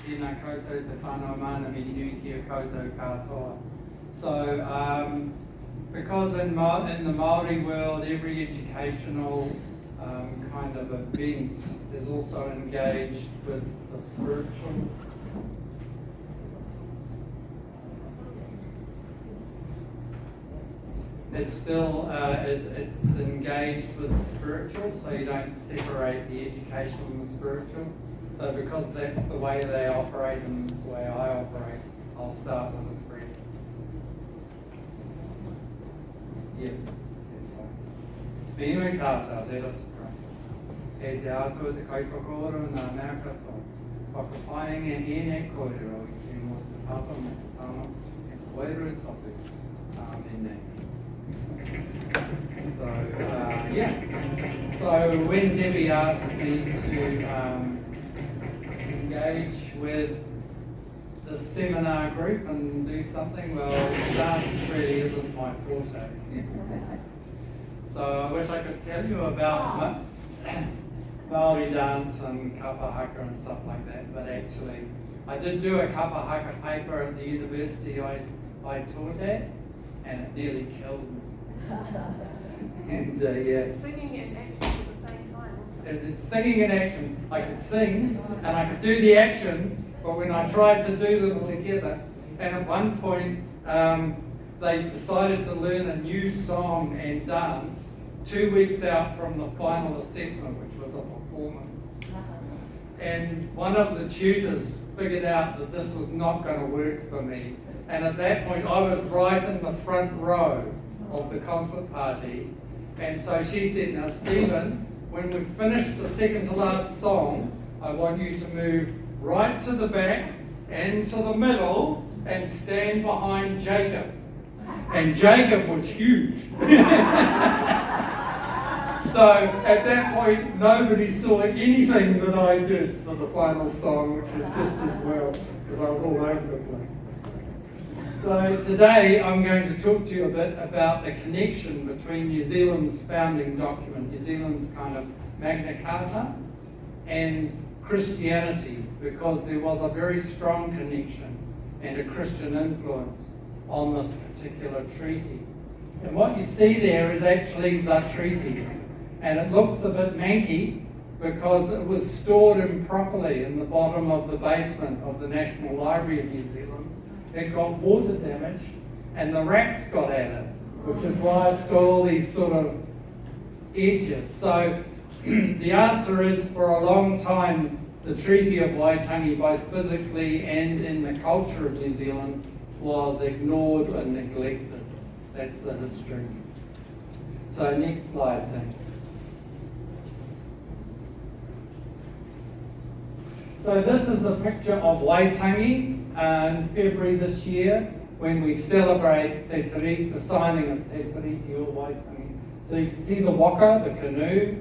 Tēnā koutou te whanau mana me nui kia koutou katoa. So, because in the Māori world, every educational kind of event is also engaged with the spiritual. It's still it's engaged with the spiritual, so you don't separate the educational and the spiritual. So because that's the way they operate and it's the way I operate, I'll start with a prayer. Yeah. Bīnui tātā, let us pray. E te atua te kaipakoro nā mea katoa. Whakapainga e kōrero i te mo te papa me te tama e koeru topu. Amen. So, So when Debbie asked me to engage with the seminar group and do something, well, dance really isn't my forte. So I wish I could tell you about Māori dance and kapa haka and stuff like that, but actually I did do a kapa haka paper at the university I taught at, and it nearly killed me. And yes. Singing and action at the same time. It's singing and actions. I could sing and I could do the actions, but when I tried to do them together, and at one point they decided to learn a new song and dance 2 weeks out from the final assessment, which was a performance. And one of the tutors figured out that this was not going to work for me. And at that point, I was right in the front row of the concert party. And so she said, now Stephen, when we finish the second to last song, I want you to move right to the back and to the middle and stand behind Jacob. And Jacob was huge. So at that point, nobody saw anything that I did for the final song, which was just as well, because I was all over the place. So today I'm going to talk to you a bit about the connection between New Zealand's founding document, New Zealand's kind of Magna Carta, and Christianity, because there was a very strong connection and a Christian influence on this particular treaty. And what you see there is actually the treaty, and it looks a bit manky because it was stored improperly in the bottom of the basement of the National Library of New Zealand. It got water damage and the rats got at it, which is why it's got all these sort of edges. So the answer is, for a long time, the Treaty of Waitangi, both physically and in the culture of New Zealand, was ignored and neglected. That's the history. So next slide, thanks. So this is a picture of Waitangi in February this year, when we celebrate Te Tiriti, the signing of Te Tiriti o Waitangi. So you can see the waka, the canoe,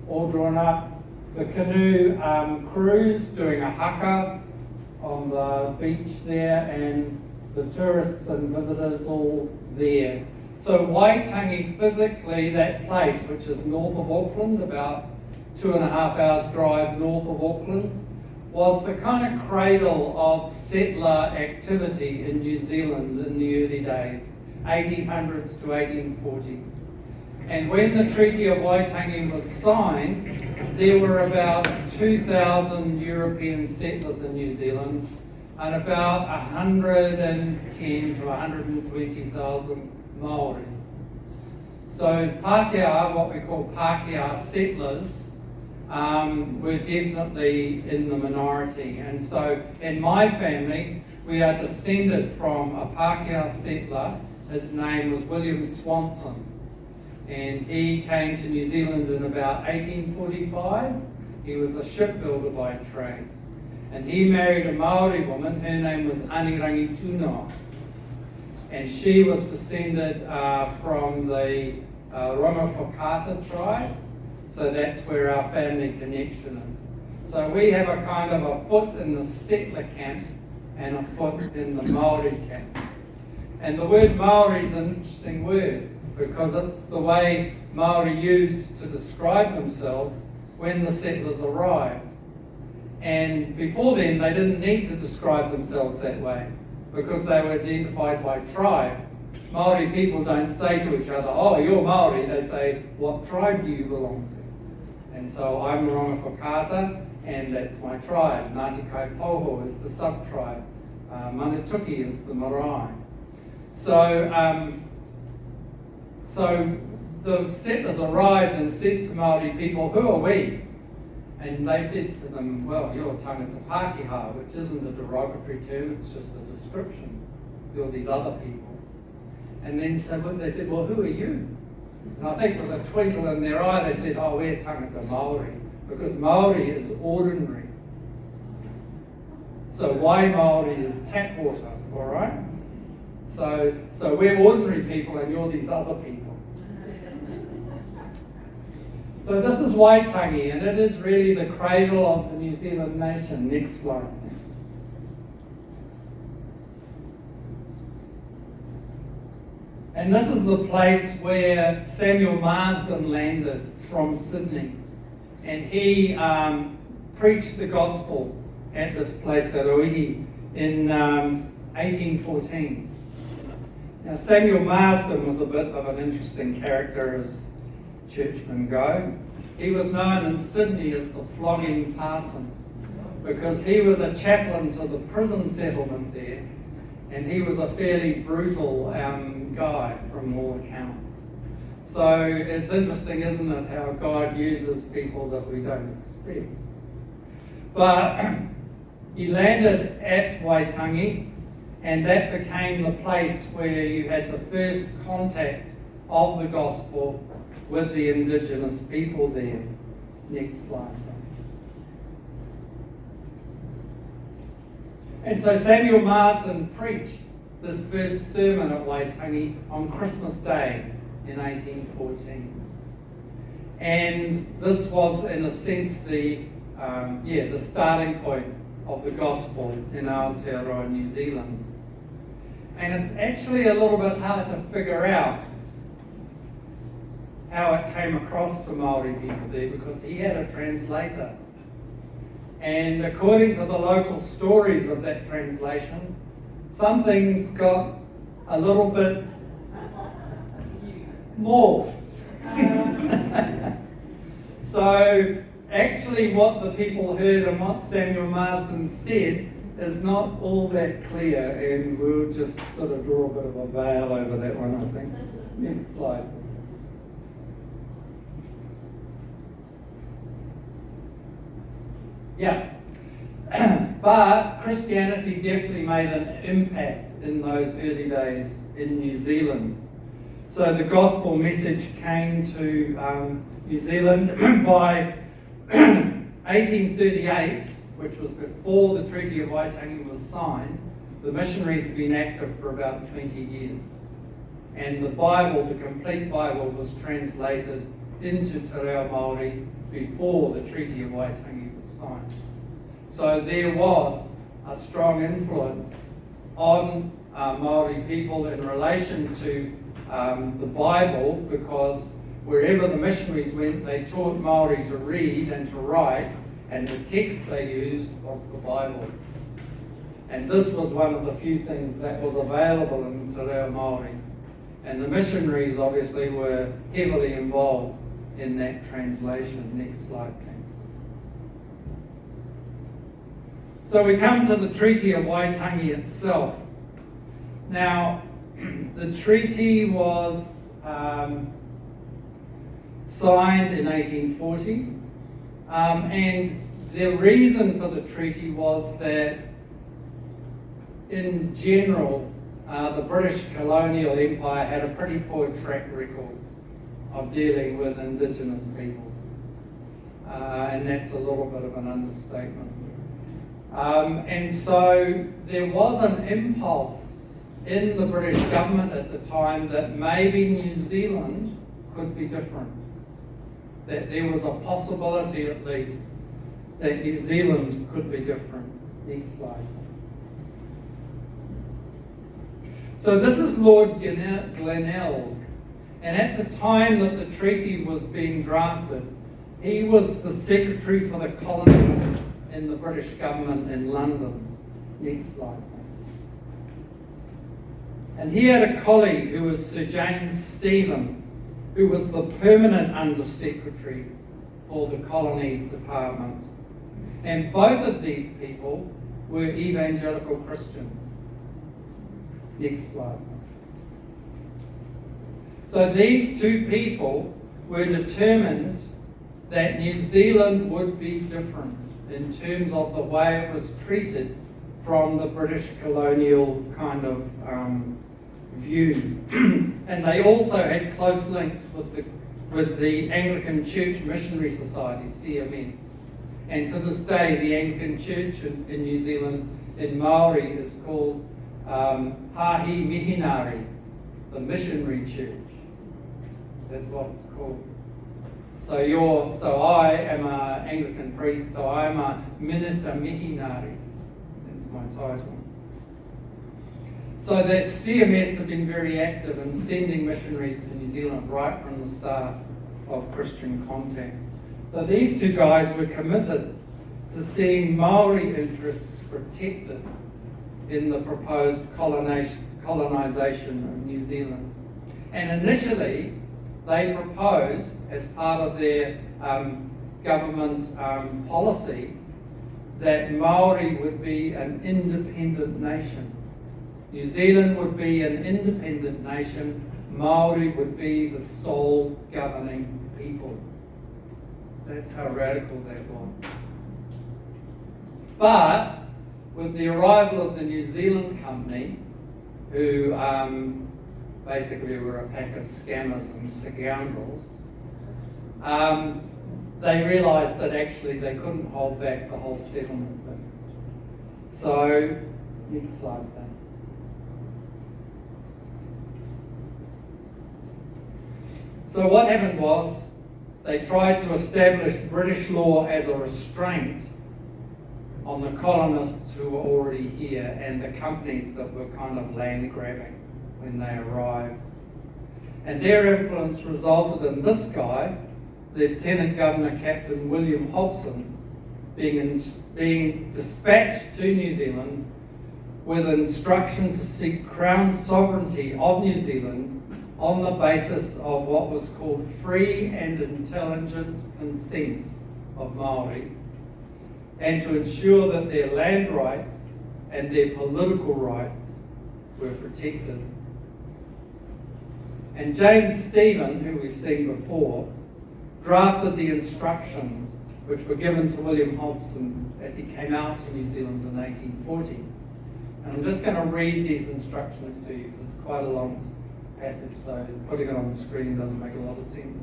all drawn up. The canoe crews doing a haka on the beach there, and the tourists and visitors all there. So Waitangi, physically, that place, which is north of Auckland, about 2.5 hours drive north of Auckland, was the kind of cradle of settler activity in New Zealand in the early days, 1800s to 1840s. And when the Treaty of Waitangi was signed, there were about 2,000 European settlers in New Zealand and about 110 to 120,000 Māori. So Pākehā, what we call Pākehā settlers, were definitely in the minority. And so in my family, we are descended from a Pākehā settler. His name was William Swanson. And he came to New Zealand in about 1845. He was a shipbuilder by trade. And he married a Māori woman. Her name was Anirangi Tūnoa. And she was descended from the Romafokata tribe. So that's where our family connection is. So we have a kind of a foot in the settler camp and a foot in the Māori camp. And the word Māori is an interesting word, because it's the way Māori used to describe themselves when the settlers arrived. And before then, they didn't need to describe themselves that way because they were identified by tribe. Māori people don't say to each other, oh, you're Māori. They say, what tribe do you belong to? And so I'm Ronga Whakaata, and that's my tribe. Ngāti Kaipoho is the sub-tribe. Manatuki is the marae. So the settlers arrived and said to Māori people, who are we? And they said to them, well, you're tangata Pākehā, which isn't a derogatory term, it's just a description. You're these other people. And then they said, well, who are you? And I think with a twinkle in their eye, they said, oh, we're tangata Māori, because Māori is ordinary. So wai Māori is tap water, all right? So we're ordinary people and you're these other people. So this is Waitangi, and it is really the cradle of the New Zealand nation. Next slide. And this is the place where Samuel Marsden landed from Sydney. And he preached the gospel at this place at Uihi in 1814. Now Samuel Marsden was a bit of an interesting character as churchmen go. He was known in Sydney as the flogging parson because he was a chaplain to the prison settlement there, and he was a fairly brutal guy from all accounts. So it's interesting, isn't it, how God uses people that we don't expect. But he landed at Waitangi, and that became the place where you had the first contact of the gospel with the indigenous people there. Next slide. And so Samuel Marsden preached this first sermon at Waitangi on Christmas Day in 1814. And this was, in a sense, the starting point of the gospel in Aotearoa New Zealand. And it's actually a little bit hard to figure out how it came across to Māori people there because he had a translator. And according to the local stories of that translation, some things got a little bit morphed. So actually what the people heard and what Samuel Marsden said is not all that clear, and we'll just sort of draw a bit of a veil over that one, I think. Next slide. Yeah, but Christianity definitely made an impact in those early days in New Zealand. So the gospel message came to New Zealand by 1838, which was before the Treaty of Waitangi was signed. The missionaries had been active for about 20 years. And the Bible, the complete Bible, was translated into Te Reo Māori before the Treaty of Waitangi was signed. So there was a strong influence on Māori people in relation to the Bible, because wherever the missionaries went, they taught Māori to read and to write, and the text they used was the Bible. And this was one of the few things that was available in Te Reo Māori. And the missionaries obviously were heavily involved in that translation. Next slide, thanks. So we come to the Treaty of Waitangi itself. Now, the treaty was signed in 1840, and the reason for the treaty was that in general, the British colonial empire had a pretty poor track record of dealing with indigenous people. And that's a little bit of an understatement. And so there was an impulse in the British government at the time that maybe New Zealand could be different. That there was a possibility, at least, that New Zealand could be different. Next slide. So this is Lord Glenelg, and at the time that the treaty was being drafted, he was the secretary for the colonies in the British government in London. Next slide. And he had a colleague who was Sir James Stephen, who was the permanent Under-Secretary for the Colonies Department. And both of these people were evangelical Christians. Next slide. So these two people were determined that New Zealand would be different in terms of the way it was treated from the British colonial kind of view. And they also had close links with the Anglican Church Missionary Society, CMS. And to this day, the Anglican Church in New Zealand in Maori is called Hahi Mihinari, the Missionary Church. That's what it's called. So I am an Anglican priest, so I'm a Minita Mihinari. That's my title. So that CMS have been very active in sending missionaries to New Zealand right from the start of Christian contact. So these two guys were committed to seeing Maori interests protected in the proposed colonisation of New Zealand. And initially, they proposed, as part of their government policy, that Maori would be an independent nation. New Zealand would be an independent nation. Maori would be the sole governing people. That's how radical that was. But with the arrival of the New Zealand company, who basically were a pack of scammers and scoundrels, they realised that actually they couldn't hold back the whole settlement thing. So, next slide, thanks. So what happened was, they tried to establish British law as a restraint on the colonists who were already here and the companies that were kind of land grabbing when they arrived. And their influence resulted in this guy, Lieutenant Governor Captain William Hobson, being dispatched to New Zealand with instruction to seek Crown sovereignty of New Zealand on the basis of what was called free and intelligent consent of Maori, and to ensure that their land rights and their political rights were protected. And James Stephen, who we've seen before, drafted the instructions which were given to William Hobson as he came out to New Zealand in 1840. And I'm just going to read these instructions to you. It's quite a long passage, so putting it on the screen doesn't make a lot of sense.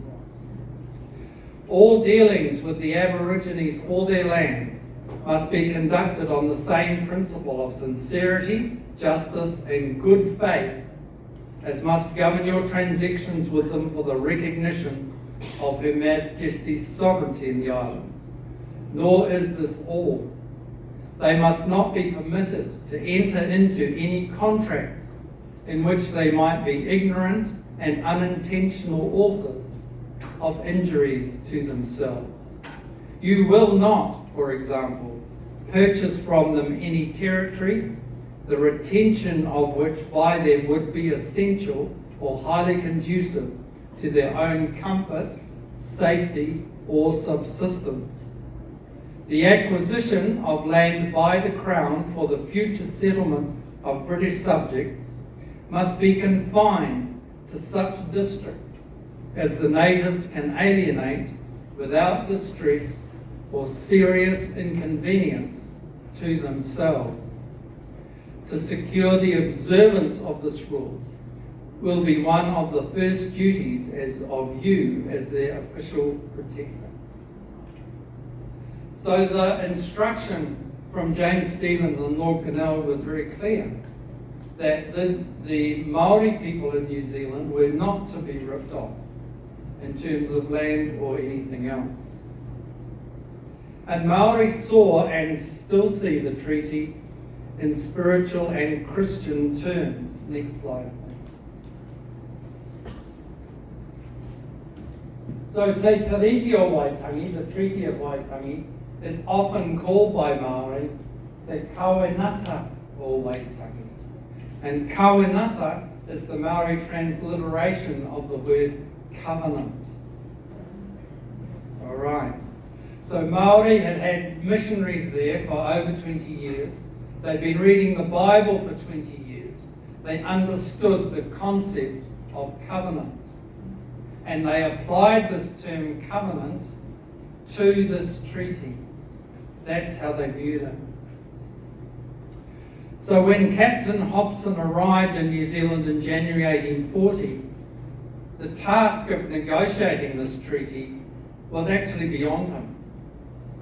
All dealings with the Aborigines or their lands must be conducted on the same principle of sincerity, justice, and good faith as must govern your transactions with them for the recognition of Her Majesty's sovereignty in the islands. Nor is this all. They must not be permitted to enter into any contracts in which they might be ignorant and unintentional authors of injuries to themselves. You will not, for example, purchase from them any territory, the retention of which by them would be essential or highly conducive to their own comfort, safety, or subsistence. The acquisition of land by the Crown for the future settlement of British subjects must be confined to such districts as the natives can alienate without distress or serious inconvenience to themselves. To secure the observance of this rule will be one of the first duties of you as their official protector. So the instruction from James Stephens and Lord Connell was very clear that the Maori people in New Zealand were not to be ripped off in terms of land or anything else. And Maori saw and still see the treaty in spiritual and Christian terms. Next slide. So Te Tiriti o Waitangi, the Treaty of Waitangi, is often called by Māori Te Kawenata o Waitangi. And Kawenata is the Māori transliteration of the word covenant. All right. So Māori had had missionaries there for over 20 years. They'd been reading the Bible for 20 years. They understood the concept of covenant. And they applied this term covenant to this treaty. That's how they viewed it. So when Captain Hobson arrived in New Zealand in January 1840, the task of negotiating this treaty was actually beyond him.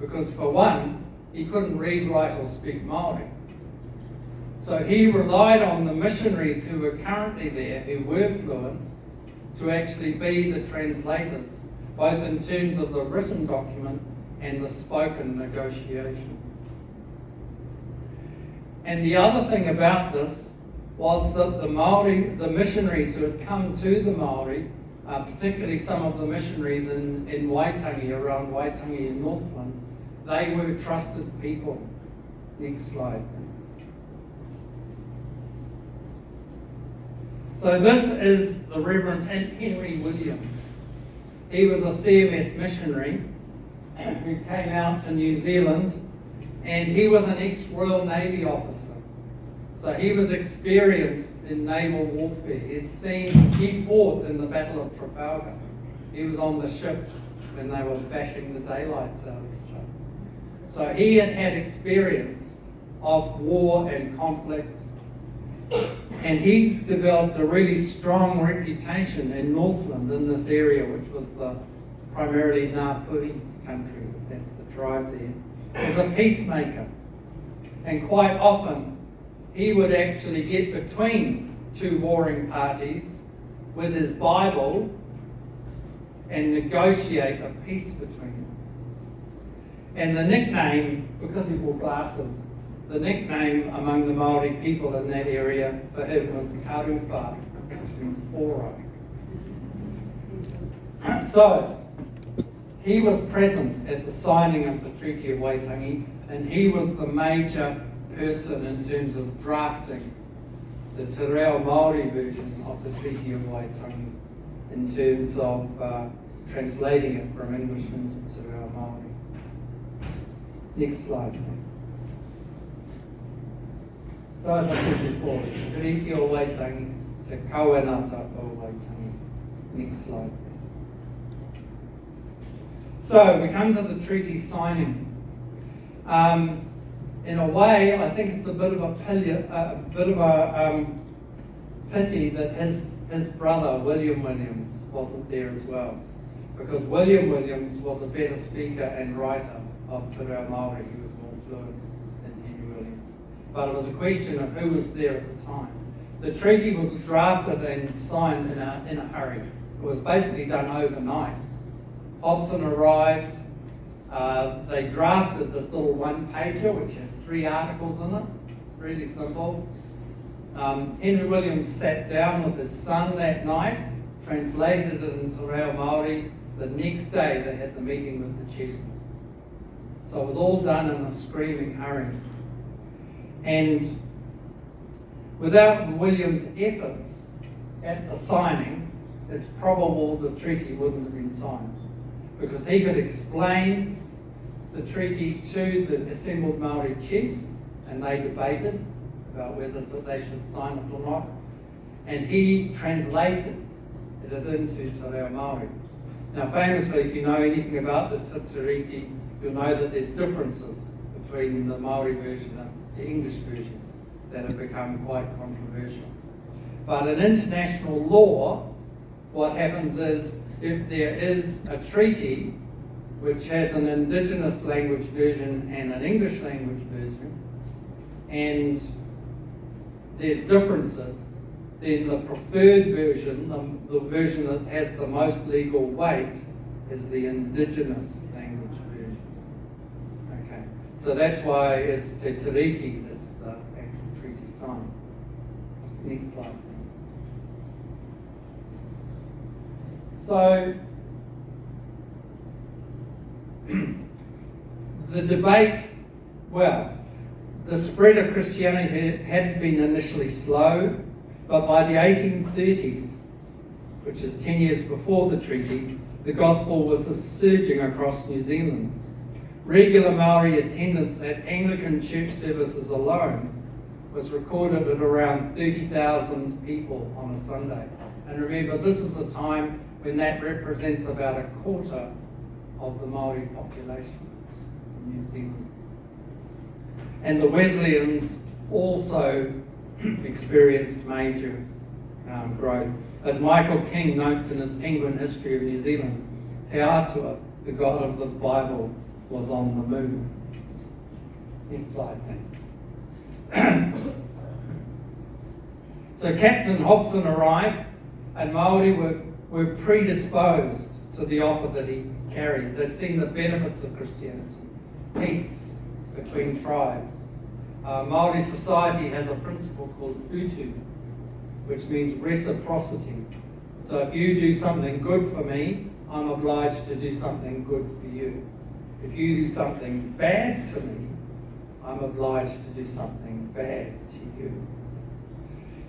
Because for one, he couldn't read, write or speak Māori. So he relied on the missionaries who were currently there, who were fluent, to actually be the translators, both in terms of the written document and the spoken negotiation. And the other thing about this was that the Māori, the missionaries who had come to the Māori, particularly some of the missionaries in Waitangi, around Waitangi in Northland, they were trusted people. Next slide. So this is the Reverend Henry Williams. He was a CMS missionary who came out to New Zealand, and he was an ex-Royal Navy officer. So he was experienced in naval warfare. He fought in the Battle of Trafalgar. He was on the ships when they were bashing the daylights out of each other. So he had had experience of war and conflict. And he developed a really strong reputation in Northland, in this area, which was the primarily Ngāpuhi country, that's the tribe there, as a peacemaker. And quite often, he would actually get between two warring parties with his Bible and negotiate a peace between them. And the nickname, because he wore glasses, the nickname among the Māori people in that area for him was Karuwha, which means four-eye. So, he was present at the signing of the Treaty of Waitangi, and he was the major person in terms of drafting the Te Reo Māori version of the Treaty of Waitangi, in terms of translating it from English into Te Reo Māori. Next slide, please. So as I said before, Tiriti o Waitangi, Te Kawenata o Waitangi. Next slide. So we come to the treaty signing. In a way, I think it's a bit of a pity that his brother William Williams wasn't there as well, because William Williams was a better speaker and writer of Te Reo Māori. He was more fluent than Henry Williams. But it was a question of who was there at the time. The treaty was drafted and signed in a hurry. It was basically done overnight. Hobson arrived. They drafted this little one-pager, which has 3 articles in it. It's really simple. Henry Williams sat down with his son that night, translated it into Reo Māori. The next day, they had the meeting with the chiefs. So it was all done in a screaming hurry. And without Williams' efforts at the signing, it's probable the treaty wouldn't have been signed, because he could explain the treaty to the assembled Māori chiefs, and they debated about whether they should sign it or not, and he translated it into Te Reo Māori. Now famously, if you know anything about the Tiriti, you'll know that there's differences between the Māori version and the English version that have become quite controversial. But in international law, what happens is, if there is a treaty which has an indigenous language version and an English language version, and there's differences, then the preferred version, the version that has the most legal weight, is the indigenous language version. Okay, so that's why it's Te Tiriti that's the actual treaty signed. Next slide, please. So, The debate, well, the spread of Christianity had been initially slow, but by the 1830s, which is 10 years before the treaty, the gospel was surging across New Zealand. Regular Maori attendance at Anglican church services alone was recorded at around 30,000 people on a Sunday. And remember, this is a time when that represents about a quarter of the Maori population in New Zealand. And the Wesleyans also experienced major growth. As Michael King notes in his Penguin History of New Zealand, Te Atua, the God of the Bible, was on the move. Next slide, thanks. So Captain Hobson arrived, and Maori were predisposed to the offer that he carried. They'd seen the benefits of Christianity, peace between tribes. Maori society has a principle called utu, which means reciprocity. So if you do something good for me, I'm obliged to do something good for you. If you do something bad to me, I'm obliged to do something bad to you.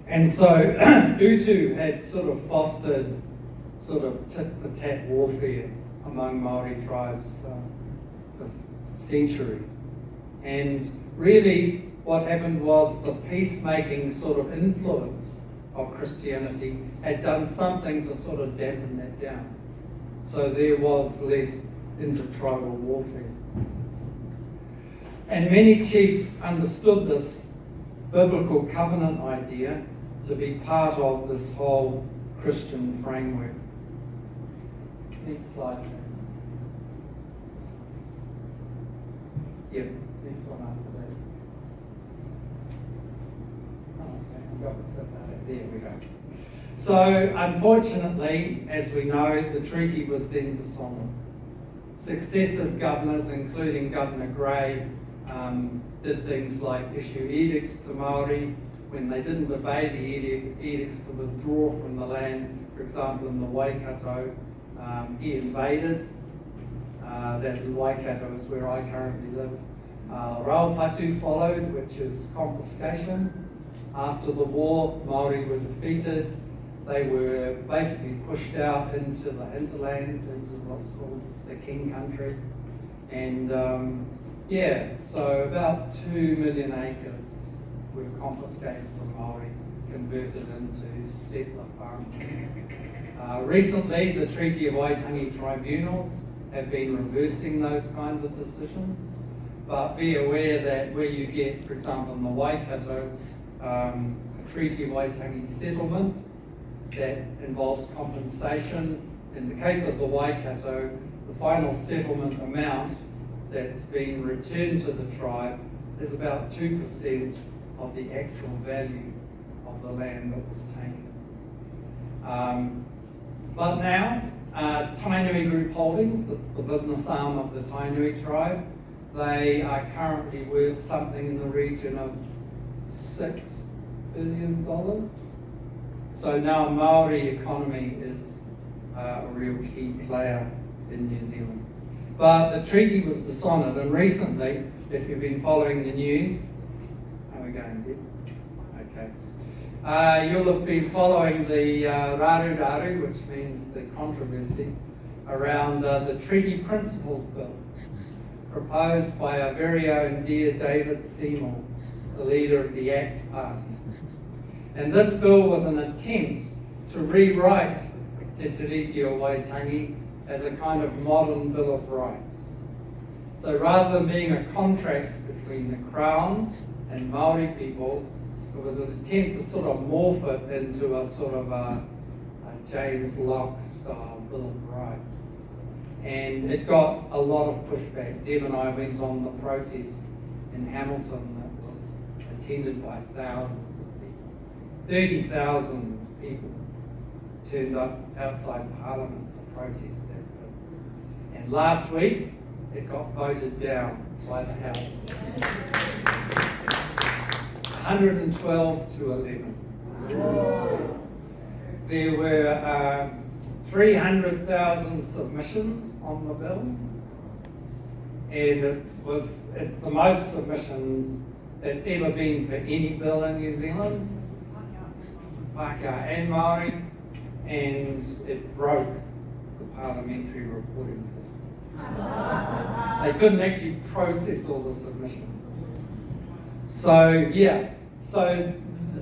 And so utu had sort of fostered sort of tit-for-tat warfare among Maori tribes for centuries. And really what happened was the peacemaking sort of influence of Christianity had done something to sort of dampen that down. So there was less intertribal warfare. And many chiefs understood this biblical covenant idea to be part of this whole Christian framework. Next slide. Yep, next one after that. Okay, I've got to set that. There we go. So, unfortunately, as we know, the treaty was then dishonored. Successive governors, including Governor Grad, did things like issue edicts to Maori. When they didn't obey the edicts to withdraw from the land, for example, in the Waikato, he invaded. That Waikato is where I currently live. Raupatu followed, which is confiscation. After the war, Maori were defeated. They were basically pushed out into the hinterland, into what's called the King Country. And so about 2 million acres were confiscated from Maori, converted into settler farmland. Recently, the Treaty of Waitangi tribunals have been reversing those kinds of decisions, but be aware that where you get, for example, in the Waikato, a Treaty of Waitangi settlement that involves compensation. In the case of the Waikato, the final settlement amount that's been returned to the tribe is about 2% of the actual value of the land that was taken. But now, Tainui Group Holdings, that's the business arm of the Tainui tribe, they are currently worth something in the region of $6 billion. So now Maori economy is a real key player in New Zealand. But the treaty was dishonoured, and recently, if you've been following the news, how are we going, Deb? Okay. You'll have been following the raru, which means the controversy, around the Treaty Principles Bill, proposed by our very own dear David Seymour, the leader of the ACT Party. And this bill was an attempt to rewrite Te Tiriti o Waitangi as a kind of modern Bill of Rights. So rather than being a contract between the Crown and Maori people, it was an attempt to sort of morph it into a sort of a James Locke style Bill of Rights. And it got a lot of pushback. Deb and I went on the protest in Hamilton that was attended by thousands of people. 30,000 people turned up outside Parliament to protest that bill. And last week, it got voted down by the House. 112 to 11. There were 300,000 submissions on the bill, and it's the most submissions that's ever been for any bill in New Zealand, Pākehā and Māori, and it broke the parliamentary reporting system. They couldn't actually process all the submissions. So yeah, so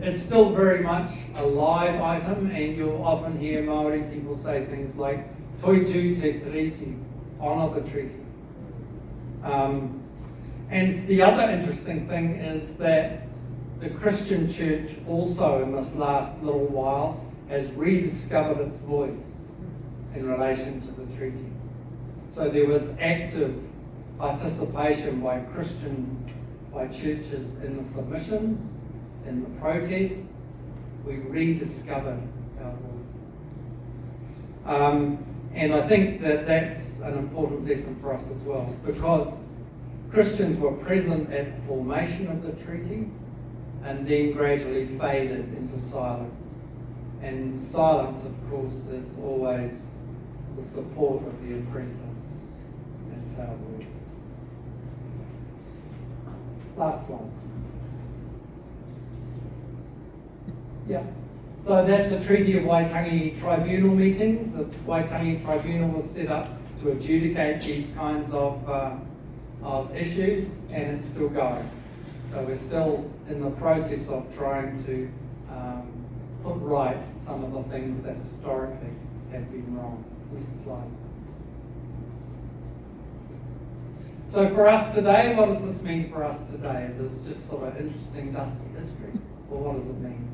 it's still very much a live item, and you'll often hear Māori people say things like "Toitu te Tiriti," honour the treaty. And the other interesting thing is that the Christian church also in this last little while has rediscovered its voice in relation to the treaty. So there was active participation by churches in the submissions, in the protests. We rediscovered our voice. And I think that that's an important lesson for us as well, because Christians were present at the formation of the treaty and then gradually faded into silence. And silence, of course, is always the support of the oppressor. That's how it works. Last one. Yeah. So that's a Treaty of Waitangi Tribunal meeting. The Waitangi Tribunal was set up to adjudicate these kinds of issues, and it's still going. So we're still in the process of trying to put right some of the things that historically have been wrong. Next slide. So for us today, what does this mean for us today? Is this just sort of interesting, dusty history? Or what does it mean?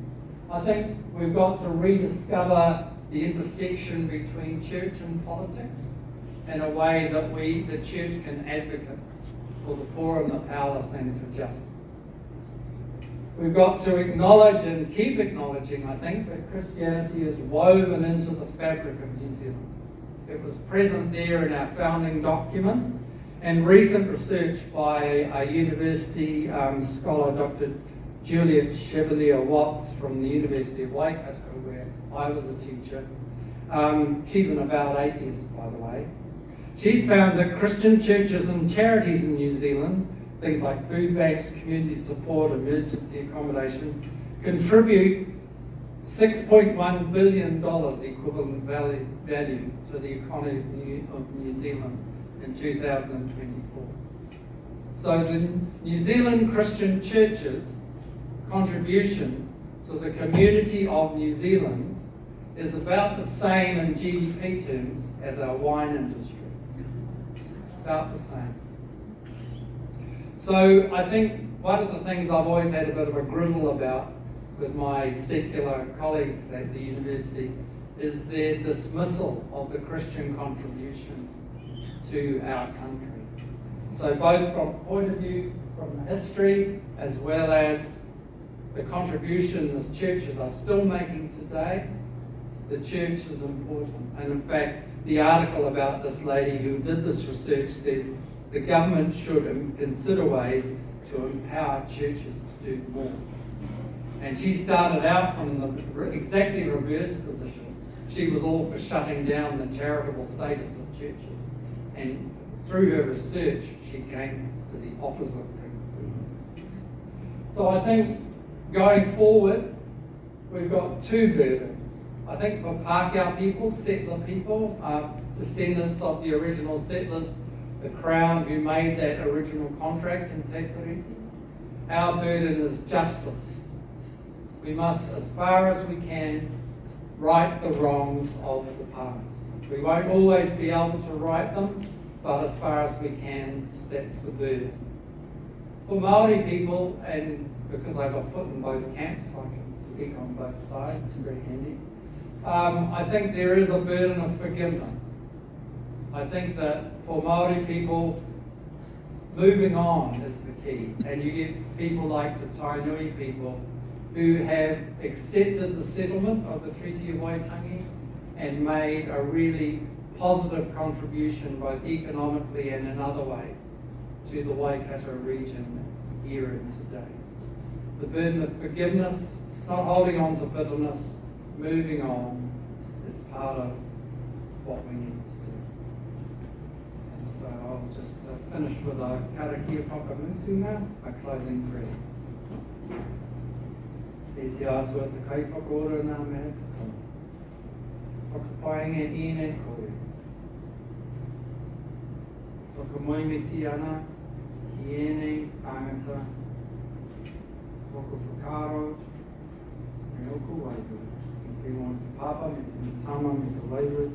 I think we've got to rediscover the intersection between church and politics in a way that the church can advocate for the poor and the powerless and for justice. We've got to acknowledge and keep acknowledging, I think, that Christianity is woven into the fabric of New Zealand. It was present there in our founding document, and recent research by a university scholar, Dr. Juliet Chevalier-Watts from the University of Waikato, where I was a teacher. She's an avowed atheist, by the way. She's found that Christian churches and charities in New Zealand, things like food banks, community support, emergency accommodation, contribute $6.1 billion equivalent value to the economy of New Zealand in 2024. So the New Zealand Christian churches' contribution to the community of New Zealand is about the same in GDP terms as our wine industry. About the same. So I think one of the things I've always had a bit of a grizzle about with my secular colleagues at the university is their dismissal of the Christian contribution to our country. So both from a point of view from history as well as the contribution the churches are still making today, the church is important. And in fact, the article about this lady who did this research says the government should consider ways to empower churches to do more. And she started out from the exactly reverse position. She was all for shutting down the charitable status of churches. And through her research, she came to the opposite conclusion. So I think going forward, we've got two burdens. I think for Pākehā people, settler people, descendants of the original settlers, the Crown who made that original contract in Te Tiriti, our burden is justice. We must, as far as we can, right the wrongs of the past. We won't always be able to right them, but as far as we can, that's the burden. For Māori people, and because I have a foot in both camps, I can speak on both sides, it's very handy. I think there is a burden of forgiveness. I think that for Māori people, moving on is the key. And you get people like the Tainui people who have accepted the settlement of the Treaty of Waitangi and made a really positive contribution both economically and in other ways to the Waikato region here and today. The burden of forgiveness, not holding on to bitterness, moving on is part of what we need to do. And so I'll just just to finish with a karakia whakamutunga, a closing prayer. E te atua te kai whakaora nā mea te tau. Whakapainga i nei koe. Whakamoimiti ana ki ēnei tāngata. Waka whakaro, me oku waiho. Me te ngō te papa, me te mitama, me te lauru,